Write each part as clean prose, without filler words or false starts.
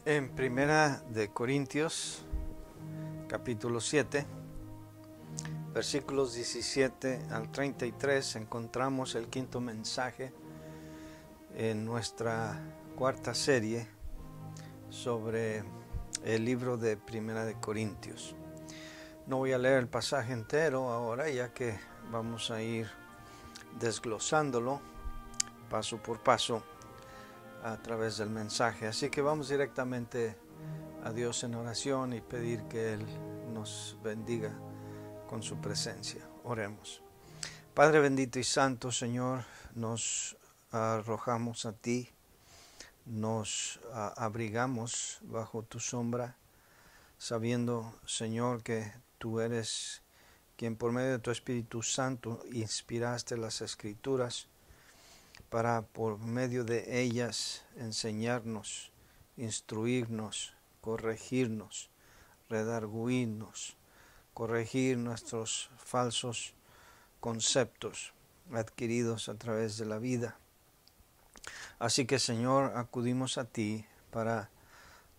En Primera de Corintios, capítulo 7, versículos 17 al 33, encontramos el quinto mensaje en nuestra cuarta serie sobre el libro de Primera de Corintios. No voy a leer el pasaje entero ahora, ya que vamos a ir desglosándolo paso por paso a través del mensaje. Así que vamos directamente a Dios en oración y pedir que Él nos bendiga con su presencia. Oremos. Padre bendito y santo, Señor, nos arrojamos a ti, nos abrigamos bajo tu sombra, sabiendo, Señor, que tú eres quien por medio de tu Espíritu Santo inspiraste las Escrituras para por medio de ellas enseñarnos, instruirnos, corregirnos, redarguirnos, corregir nuestros falsos conceptos adquiridos a través de la vida. Así que, Señor, acudimos a ti para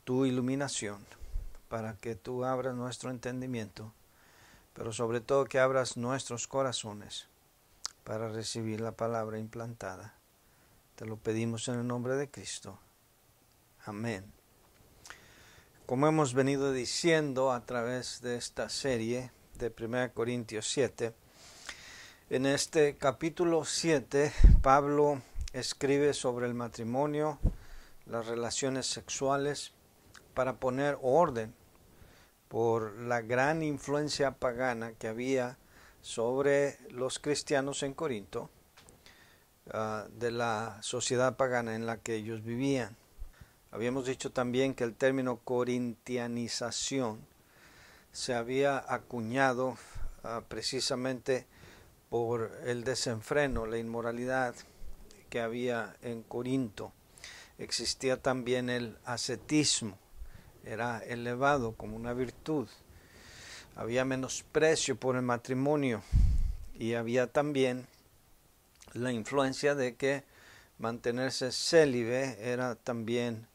tu iluminación, para que tú abras nuestro entendimiento, pero sobre todo que abras nuestros corazones para recibir la palabra implantada. Te lo pedimos en el nombre de Cristo. Amén. Como hemos venido diciendo a través de esta serie de 1 Corintios 7, en este capítulo 7, Pablo escribe sobre el matrimonio, las relaciones sexuales, para poner orden por la gran influencia pagana que había sobre los cristianos en Corinto, de la sociedad pagana en la que ellos vivían. Habíamos dicho también que el término corintianización se había acuñado precisamente por el desenfreno, la inmoralidad que había en Corinto. Existía también el ascetismo, era elevado como una virtud. Había menosprecio por el matrimonio y había también la influencia de que mantenerse célibe era también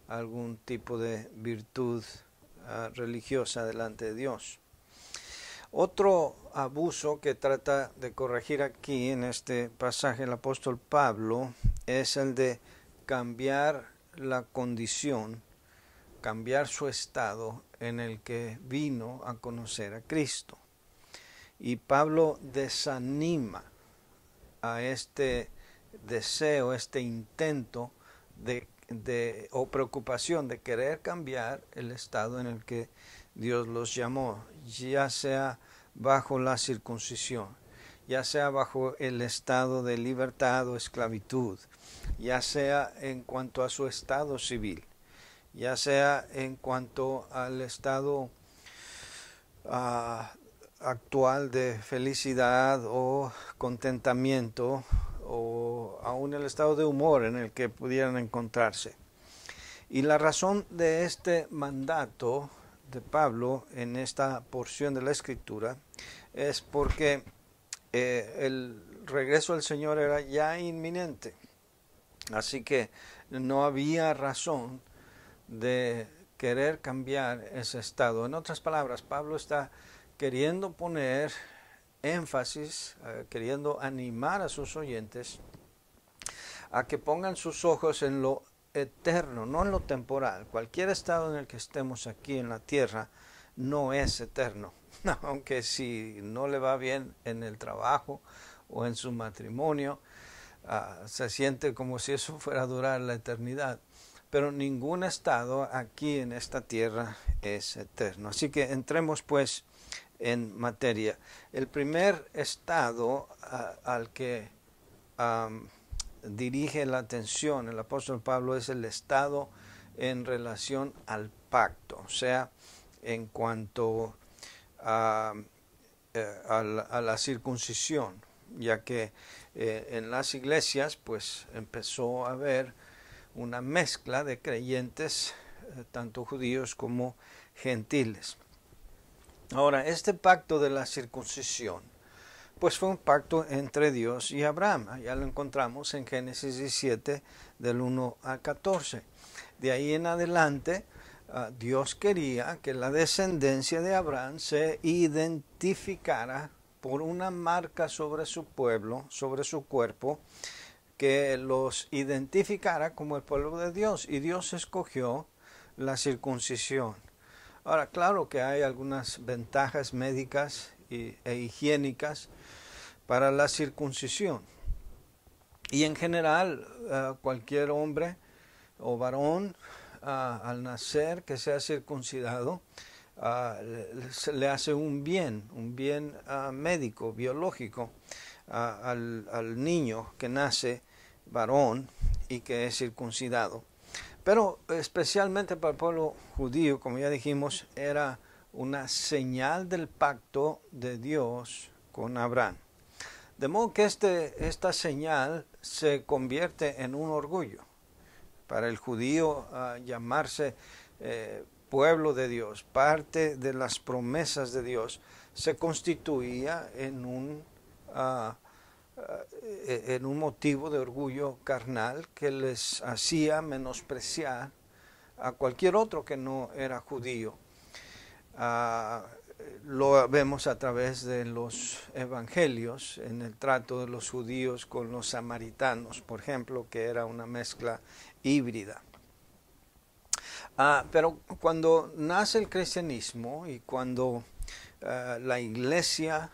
algún tipo de virtud religiosa delante de Dios. Otro abuso que trata de corregir aquí en este pasaje el apóstol Pablo es el de cambiar la condición, cambiar su estado en el que vino a conocer a Cristo. Y Pablo desanima a este deseo, este intento o preocupación de querer cambiar el estado en el que Dios los llamó, ya sea bajo la circuncisión, ya sea bajo el estado de libertad o esclavitud, ya sea en cuanto a su estado civil, ya sea en cuanto al estado actual de felicidad o contentamiento, o aún el estado de humor en el que pudieran encontrarse. Y la razón de este mandato de Pablo en esta porción de la Escritura es porque el regreso del Señor era ya inminente. Así que no había razón de querer cambiar ese estado. En otras palabras, Pablo está queriendo poner énfasis, queriendo animar a sus oyentes a que pongan sus ojos en lo eterno, no en lo temporal. Cualquier estado en el que estemos aquí en la tierra no es eterno, aunque si no le va bien en el trabajo o en su matrimonio, se siente como si eso fuera a durar la eternidad. Pero ningún estado aquí en esta tierra es eterno. Así que entremos pues en materia. El primer estado al que dirige la atención el apóstol Pablo es el estado en relación al pacto, o sea, en cuanto a la circuncisión, ya que en las iglesias pues empezó a haber una mezcla de creyentes, tanto judíos como gentiles. Ahora, este pacto de la circuncisión, pues fue un pacto entre Dios y Abraham. Ya lo encontramos en Génesis 17, del 1 al 14. De ahí en adelante, Dios quería que la descendencia de Abraham se identificara por una marca sobre su pueblo, sobre su cuerpo, que los identificara como el pueblo de Dios. Y Dios escogió la circuncisión. Ahora, claro que hay algunas ventajas médicas e higiénicas para la circuncisión. Y en general, cualquier hombre o varón al nacer que sea circuncidado, le hace un bien médico, biológico, al niño que nace varón y que es circuncidado. Pero especialmente para el pueblo judío, como ya dijimos, era una señal del pacto de Dios con Abraham. De modo que esta señal se convierte en un orgullo. Para el judío llamarse pueblo de Dios, parte de las promesas de Dios, se constituía en un motivo de orgullo carnal que les hacía menospreciar a cualquier otro que no era judío. Lo vemos a través de los evangelios, en el trato de los judíos con los samaritanos, por ejemplo, que era una mezcla híbrida. Pero cuando nace el cristianismo y cuando la iglesia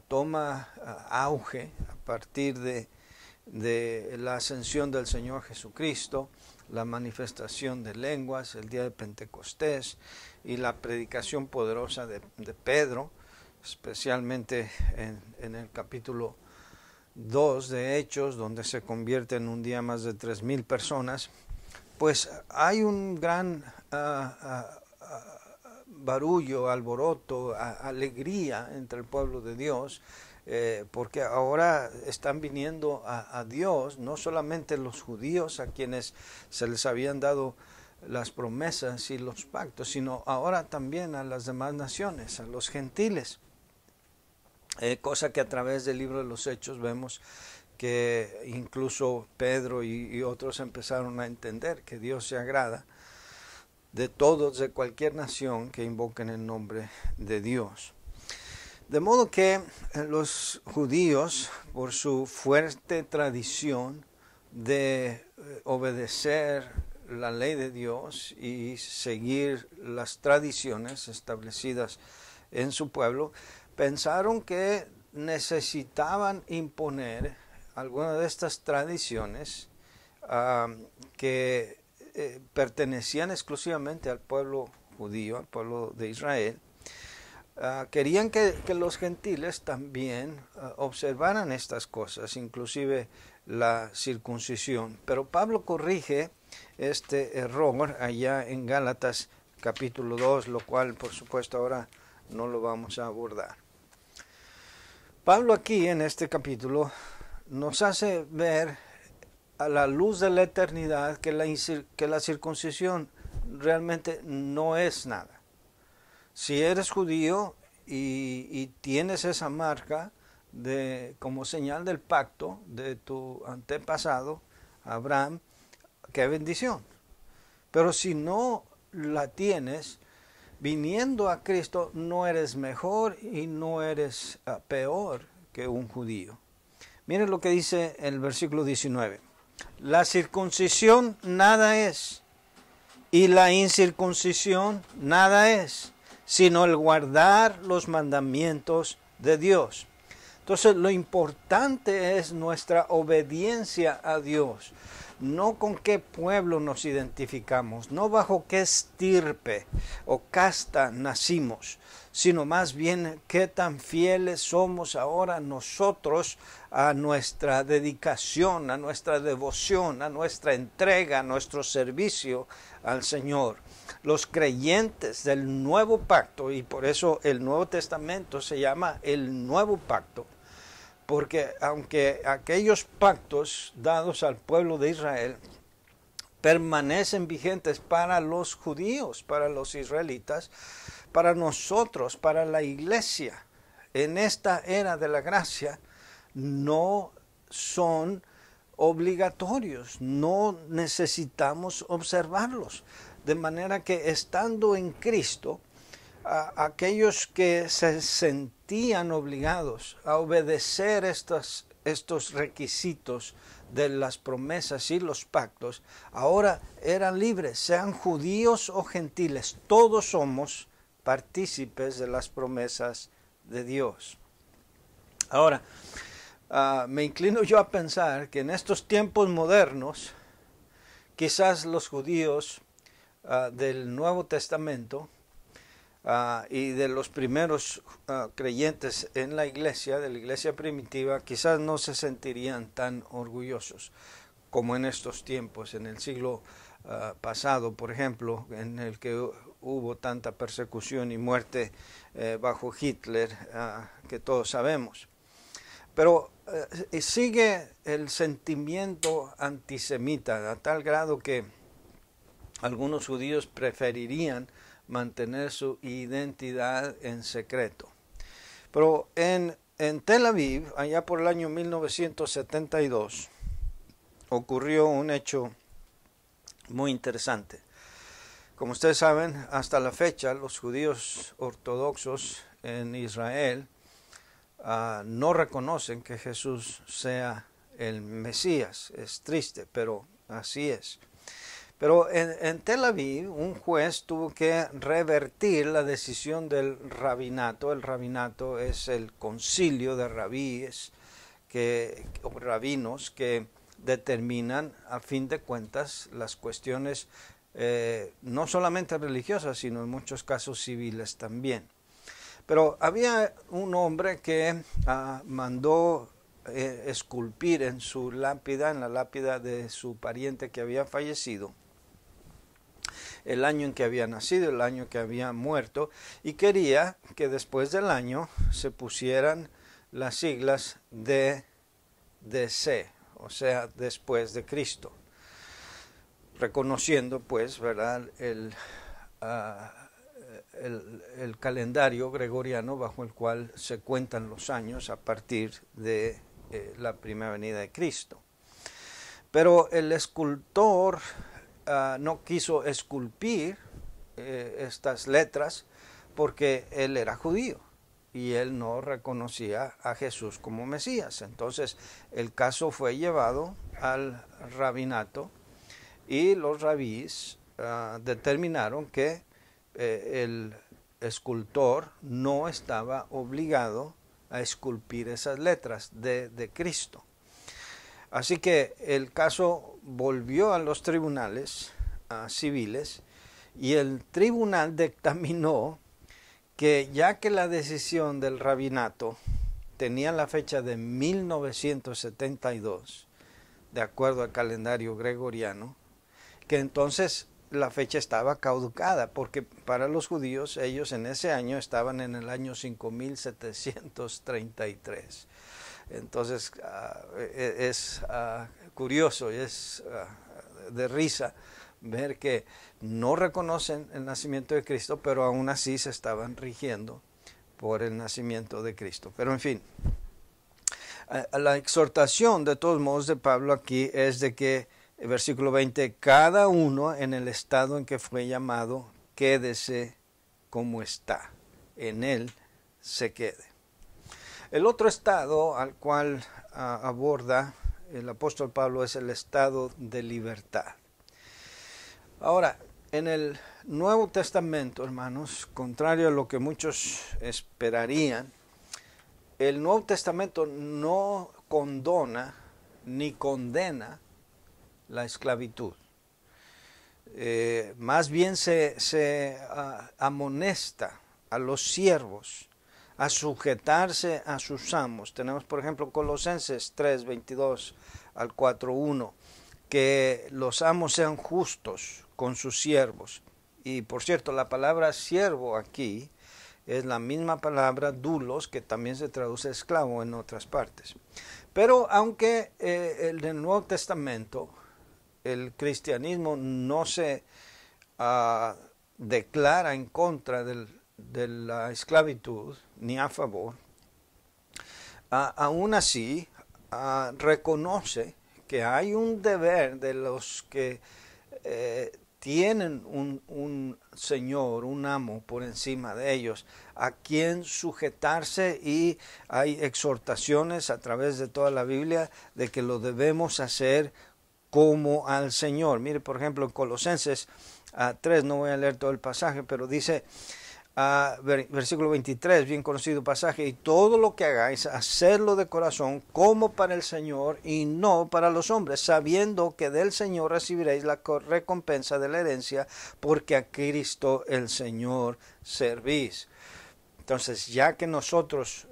toma auge a partir de la ascensión del Señor Jesucristo, la manifestación de lenguas, el día de Pentecostés y la predicación poderosa de Pedro, especialmente en el capítulo 2 de Hechos, donde se convierte en un día más de 3,000 personas, pues hay un gran barullo, alboroto, alegría entre el pueblo de Dios, porque ahora están viniendo a Dios no solamente los judíos a quienes se les habían dado las promesas y los pactos, sino ahora también a las demás naciones, a los gentiles, cosa que a través del libro de los Hechos vemos que incluso Pedro y otros empezaron a entender que Dios se agrada de todos, de cualquier nación que invoquen el nombre de Dios. De modo que los judíos, por su fuerte tradición de obedecer la ley de Dios y seguir las tradiciones establecidas en su pueblo, pensaron que necesitaban imponer algunas de estas tradiciones que pertenecían exclusivamente al pueblo judío, al pueblo de Israel. Querían que los gentiles también observaran estas cosas, inclusive la circuncisión. Pero Pablo corrige este error allá en Gálatas capítulo 2, lo cual por supuesto ahora no lo vamos a abordar. Pablo aquí en este capítulo nos hace ver a la luz de la eternidad que la circuncisión realmente no es nada. Si eres judío y tienes esa marca como señal del pacto de tu antepasado, Abraham, qué bendición. Pero si no la tienes, viniendo a Cristo no eres mejor y no eres peor que un judío. Miren lo que dice el versículo 19. La circuncisión nada es, y la incircuncisión nada es, sino el guardar los mandamientos de Dios. Entonces lo importante es nuestra obediencia a Dios, no con qué pueblo nos identificamos, no bajo qué estirpe o casta nacimos, sino más bien qué tan fieles somos ahora nosotros a nuestra dedicación, a nuestra devoción, a nuestra entrega, a nuestro servicio al Señor. Los creyentes del nuevo pacto, y por eso el Nuevo Testamento se llama el nuevo pacto, porque aunque aquellos pactos dados al pueblo de Israel permanecen vigentes para los judíos, para los israelitas, para nosotros, para la iglesia, en esta era de la gracia, no son obligatorios, no necesitamos observarlos. De manera que estando en Cristo, aquellos que se sentían obligados a obedecer estos requisitos de las promesas y los pactos, ahora eran libres, sean judíos o gentiles, todos somos partícipes de las promesas de Dios. Ahora, me inclino yo a pensar que en estos tiempos modernos, quizás los judíos del Nuevo Testamento y de los primeros creyentes en la iglesia, de la iglesia primitiva, quizás no se sentirían tan orgullosos como en estos tiempos, en el siglo pasado, por ejemplo, en el que hubo tanta persecución y muerte bajo Hitler, que todos sabemos. Pero sigue el sentimiento antisemita a tal grado que algunos judíos preferirían mantener su identidad en secreto. Pero en Tel Aviv, allá por el año 1972, ocurrió un hecho muy interesante. Como ustedes saben, hasta la fecha los judíos ortodoxos en Israel no reconocen que Jesús sea el Mesías. Es triste, pero así es. Pero en Tel Aviv, un juez tuvo que revertir la decisión del rabinato. El rabinato es el concilio de rabíes, o rabinos, que determinan, a fin de cuentas, las cuestiones no solamente religiosas, sino en muchos casos civiles también. Pero había un hombre que mandó esculpir en su lápida, en la lápida de su pariente que había fallecido, el año en que había nacido, el año que había muerto, y quería que después del año se pusieran las siglas DC, o sea, después de Cristo, reconociendo pues, ¿verdad?, el calendario gregoriano bajo el cual se cuentan los años a partir de la primera venida de Cristo. Pero el escultor no quiso esculpir estas letras porque él era judío y él no reconocía a Jesús como Mesías. Entonces el caso fue llevado al rabinato y los rabíes determinaron que el escultor no estaba obligado a esculpir esas letras de Cristo. Así que el caso volvió a los tribunales civiles y el tribunal dictaminó que ya que la decisión del rabinato tenía la fecha de 1972, de acuerdo al calendario gregoriano, que entonces la fecha estaba caducada, porque para los judíos ellos en ese año estaban en el año 5733. Entonces es curioso y es de risa ver que no reconocen el nacimiento de Cristo, pero aún así se estaban rigiendo por el nacimiento de Cristo. Pero en fin, la exhortación de todos modos de Pablo aquí es de que, el versículo 20, cada uno en el estado en que fue llamado, quédese como está, en él se quede. El otro estado al cual aborda el apóstol Pablo es el estado de libertad. Ahora, en el Nuevo Testamento, hermanos, contrario a lo que muchos esperarían, el Nuevo Testamento no condona ni condena la esclavitud. Más bien se amonesta a los siervos a sujetarse a sus amos. Tenemos, por ejemplo, Colosenses 3, 22 al 4, 1, que los amos sean justos con sus siervos. Y, por cierto, la palabra siervo aquí es la misma palabra doulos, que también se traduce esclavo en otras partes. Pero aunque en el Nuevo Testamento el cristianismo no se declara en contra de la esclavitud, ni a favor, aún así reconoce que hay un deber de los que tienen un señor, un amo por encima de ellos, a quien sujetarse, y hay exhortaciones a través de toda la Biblia de que lo debemos hacer como al Señor. Mire, por ejemplo, en Colosenses 3, no voy a leer todo el pasaje, pero dice, versículo 23, bien conocido pasaje: y todo lo que hagáis, hacedlo de corazón como para el Señor y no para los hombres, sabiendo que del Señor recibiréis la recompensa de la herencia, porque a Cristo el Señor servís. Entonces, ya que nosotros,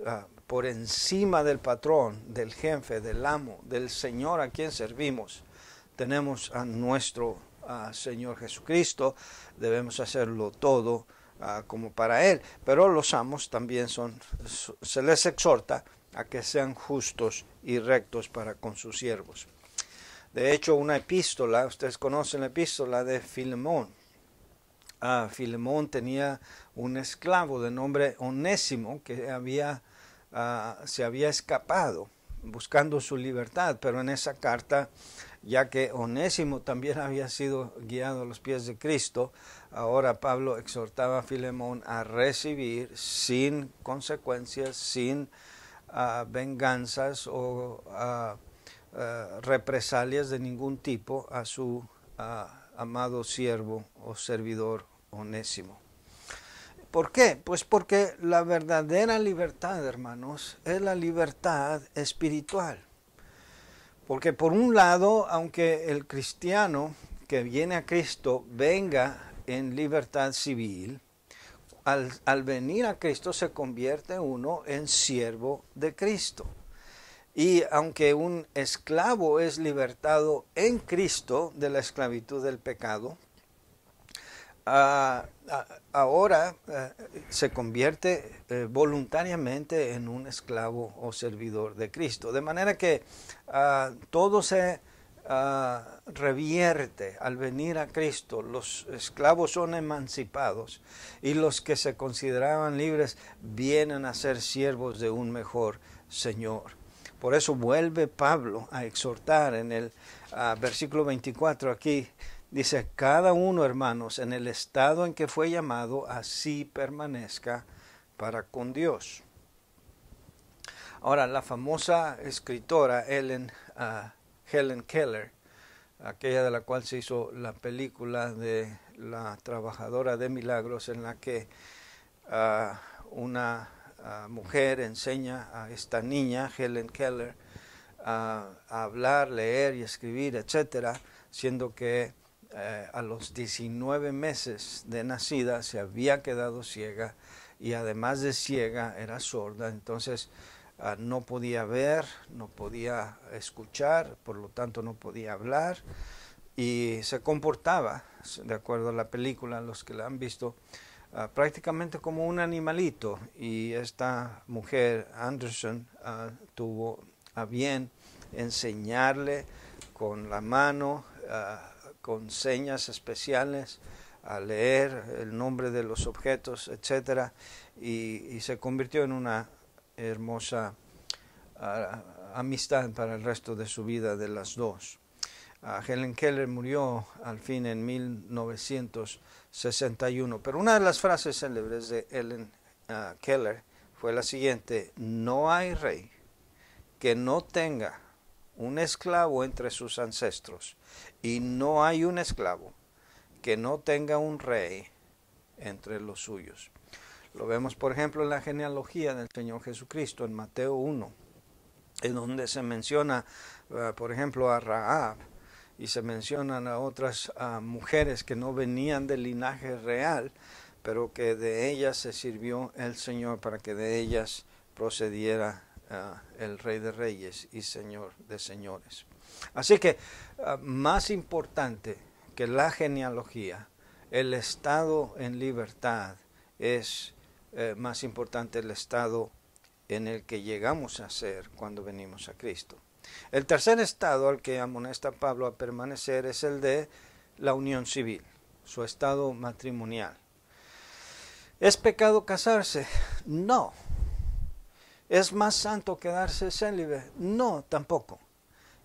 por encima del patrón, del jefe, del amo, del Señor a quien servimos, tenemos a nuestro Señor Jesucristo, debemos hacerlo todo como para Él. Pero los amos también se les exhorta a que sean justos y rectos para con sus siervos. De hecho, una epístola, ustedes conocen la epístola de Filemón. Filemón tenía un esclavo de nombre Onésimo que se había escapado buscando su libertad, pero en esa carta, ya que Onésimo también había sido guiado a los pies de Cristo, ahora Pablo exhortaba a Filemón a recibir sin consecuencias, sin venganzas o represalias de ningún tipo a su amado siervo o servidor Onésimo. ¿Por qué? Pues porque la verdadera libertad, hermanos, es la libertad espiritual. Porque por un lado, aunque el cristiano que viene a Cristo venga en libertad civil, al venir a Cristo se convierte uno en siervo de Cristo. Y aunque un esclavo es libertado en Cristo de la esclavitud del pecado, ahora se convierte voluntariamente en un esclavo o servidor de Cristo. De manera que todo se revierte al venir a Cristo. Los esclavos son emancipados y los que se consideraban libres vienen a ser siervos de un mejor Señor. Por eso vuelve Pablo a exhortar en el versículo 24 aquí. Dice, cada uno, hermanos, en el estado en que fue llamado, así permanezca para con Dios. Ahora, la famosa escritora Helen Keller, aquella de la cual se hizo la película de La Trabajadora de Milagros, en la que una mujer enseña a esta niña, Helen Keller, a hablar, leer y escribir, etcétera, siendo que a los 19 meses de nacida se había quedado ciega, y además de ciega era sorda. Entonces no podía ver, no podía escuchar, por lo tanto no podía hablar, y se comportaba, de acuerdo a la película, los que la han visto, prácticamente como un animalito. Y esta mujer, Anderson, tuvo a bien enseñarle con la mano, con señas especiales, a leer el nombre de los objetos, etcétera, y se convirtió en una hermosa amistad para el resto de su vida de las dos. Helen Keller murió al fin en 1961, pero una de las frases célebres de Helen Keller fue la siguiente: no hay rey que no tenga un esclavo entre sus ancestros, y no hay un esclavo que no tenga un rey entre los suyos. Lo vemos, por ejemplo, en la genealogía del Señor Jesucristo, en Mateo 1, en donde se menciona, por ejemplo, a Rahab, y se mencionan a otras mujeres que no venían del linaje real, pero que de ellas se sirvió el Señor para que de ellas procediera el Rey de Reyes y Señor de Señores. Así que más importante que la genealogía, el estado en libertad, es más importante el estado en el que llegamos a ser cuando venimos a Cristo. El tercer estado al que amonesta Pablo a permanecer es el de la unión civil, su estado matrimonial. ¿Es pecado casarse? No. ¿Es más santo quedarse célibe? No, tampoco.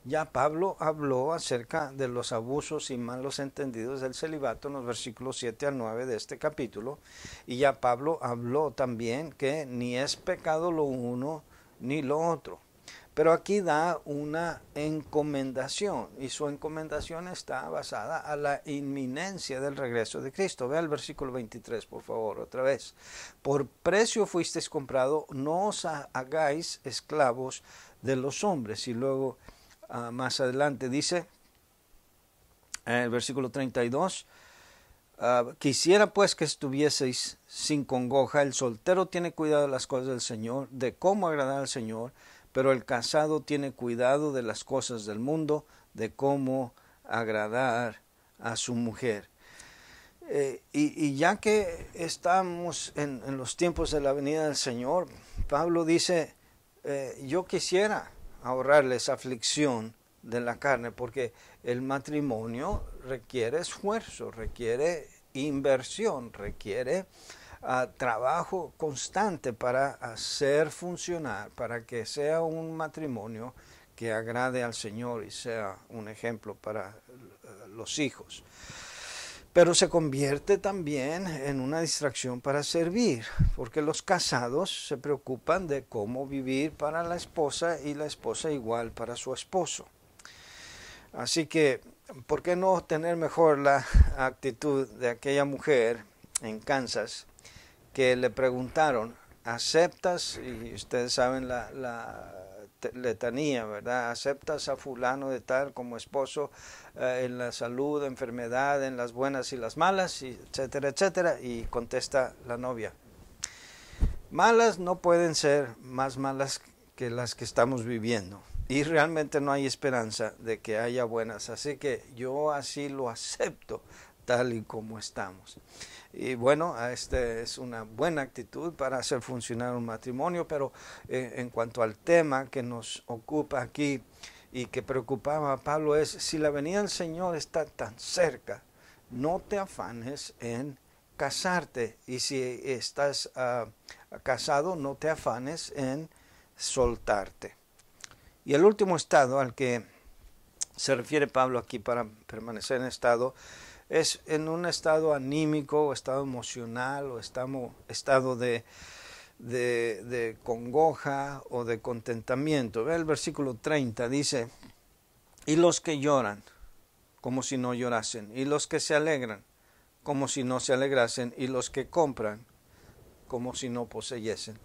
Ya Pablo habló acerca de los abusos y malos entendidos del celibato en los versículos 7 al 9 de este capítulo. Y ya Pablo habló también que ni es pecado lo uno ni lo otro. Pero aquí da una encomendación, y su encomendación está basada a la inminencia del regreso de Cristo. Vea el versículo 23, por favor, otra vez. Por precio fuisteis comprado, no os hagáis esclavos de los hombres. Y luego más adelante dice, el versículo 32, quisiera pues que estuvieseis sin congoja. El soltero tiene cuidado de las cosas del Señor, de cómo agradar al Señor, pero el casado tiene cuidado de las cosas del mundo, de cómo agradar a su mujer. Y ya que estamos en los tiempos de la venida del Señor, Pablo dice, yo quisiera ahorrarles aflicción de la carne, porque el matrimonio requiere esfuerzo, requiere inversión, requiere trabajo constante para hacer funcionar, para que sea un matrimonio que agrade al Señor y sea un ejemplo para los hijos. Pero se convierte también en una distracción para servir, porque los casados se preocupan de cómo vivir para la esposa y la esposa igual para su esposo. Así que, ¿por qué no tener mejor la actitud de aquella mujer en Kansas que le preguntaron, ¿aceptas? Y ustedes saben la letanía, ¿verdad? ¿Aceptas a fulano de tal como esposo en la salud, enfermedad, en las buenas y las malas, etcétera, etcétera? Y contesta la novia, malas no pueden ser más malas que las que estamos viviendo. Y realmente no hay esperanza de que haya buenas. Así que yo así lo acepto tal y como estamos. Y bueno, esta es una buena actitud para hacer funcionar un matrimonio, pero en cuanto al tema que nos ocupa aquí y que preocupaba a Pablo es, si la venida del Señor está tan cerca, no te afanes en casarte, y si estás casado, no te afanes en soltarte. Y el último estado al que se refiere Pablo aquí para permanecer en estado es en un estado anímico o estado emocional o estado de congoja o de contentamiento. Ve el versículo 30, dice, y los que lloran como si no llorasen, y los que se alegran como si no se alegrasen, y los que compran como si no poseyesen.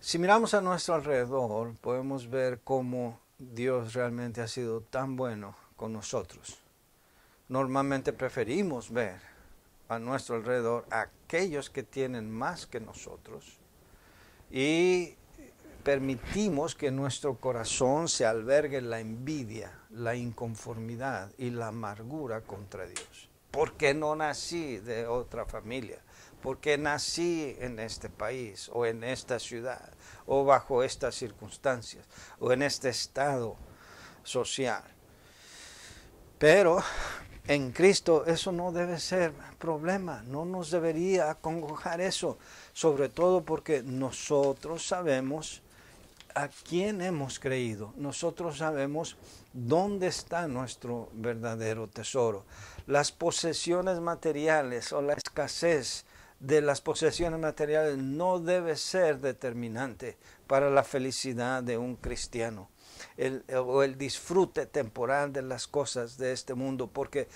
Si miramos a nuestro alrededor, podemos ver cómo Dios realmente ha sido tan bueno con nosotros. Normalmente preferimos ver a nuestro alrededor a aquellos que tienen más que nosotros y permitimos que nuestro corazón se albergue la envidia, la inconformidad y la amargura contra Dios. ¿Por qué no nací de otra familia? ¿Por qué nací en este país o en esta ciudad o bajo estas circunstancias o en este estado social? Pero en Cristo eso no debe ser problema, no nos debería acongojar eso, sobre todo porque nosotros sabemos a quién hemos creído, nosotros sabemos dónde está nuestro verdadero tesoro. Las posesiones materiales o la escasez de las posesiones materiales no debe ser determinante para la felicidad de un cristiano. El disfrute temporal de las cosas de este mundo, porque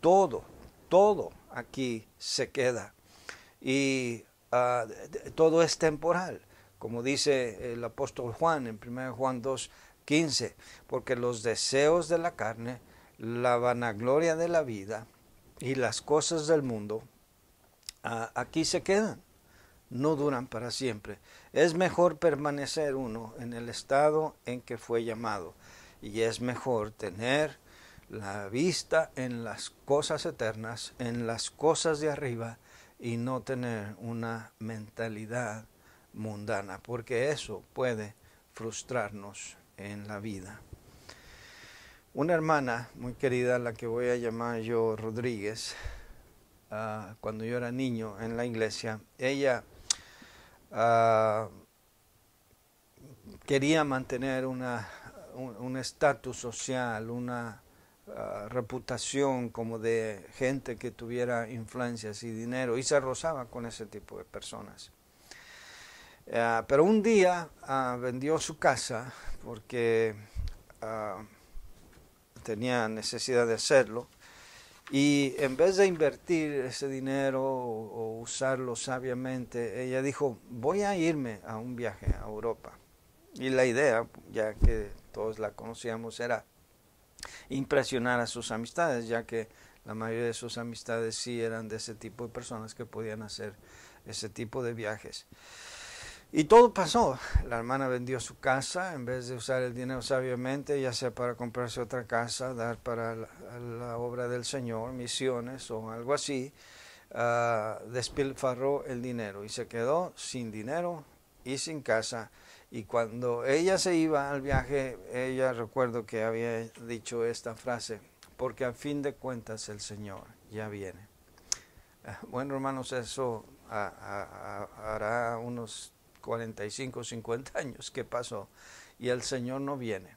todo aquí se queda y todo es temporal, como dice el apóstol Juan en 1 Juan 2:15, porque los deseos de la carne, la vanagloria de la vida y las cosas del mundo aquí se quedan, no duran para siempre. Es mejor permanecer uno en el estado en que fue llamado, y es mejor tener la vista en las cosas eternas, en las cosas de arriba, y no tener una mentalidad mundana, porque eso puede frustrarnos en la vida. Una hermana muy querida, la que voy a llamar yo Rodríguez, cuando yo era niño en la iglesia, ella quería mantener una un estatus social, una reputación como de gente que tuviera influencias y dinero, y se rozaba con ese tipo de personas. Pero un día vendió su casa porque tenía necesidad de hacerlo, y en vez de invertir ese dinero o usarlo sabiamente, ella dijo, voy a irme a un viaje a Europa. Y la idea, ya que todos la conocíamos, era impresionar a sus amistades, ya que la mayoría de sus amistades sí eran de ese tipo de personas que podían hacer ese tipo de viajes. Y todo pasó. La hermana vendió su casa, en vez de usar el dinero sabiamente, ya sea para comprarse otra casa, dar para la obra del Señor, misiones o algo así, despilfarró el dinero y se quedó sin dinero y sin casa. Y cuando ella se iba al viaje, ella, recuerdo que había dicho esta frase, porque a fin de cuentas el Señor ya viene. Bueno, hermanos, eso hará unos 45, 50 años que pasó y el Señor no viene.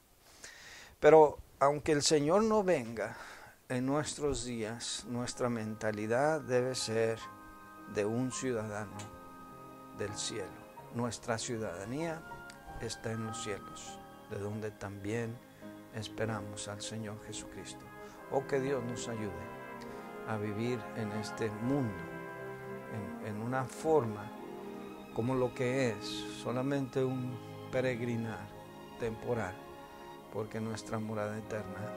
Pero aunque el Señor no venga, en nuestros días nuestra mentalidad debe ser de un ciudadano del cielo. Nuestra ciudadanía está en los cielos, de donde también esperamos al Señor Jesucristo. Oh, que Dios nos ayude a vivir en este mundo en una forma como lo que es, solamente un peregrinar temporal, porque nuestra morada eterna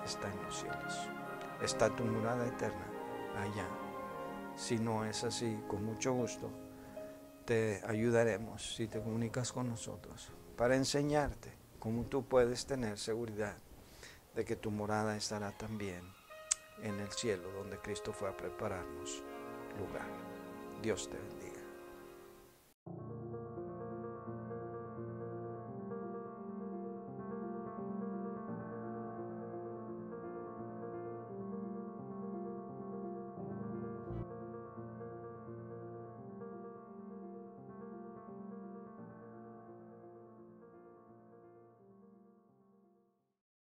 está en los cielos. Está tu morada eterna allá. Si no es así, con mucho gusto te ayudaremos si te comunicas con nosotros para enseñarte cómo tú puedes tener seguridad de que tu morada estará también en el cielo, donde Cristo fue a prepararnos lugar. Dios te bendiga.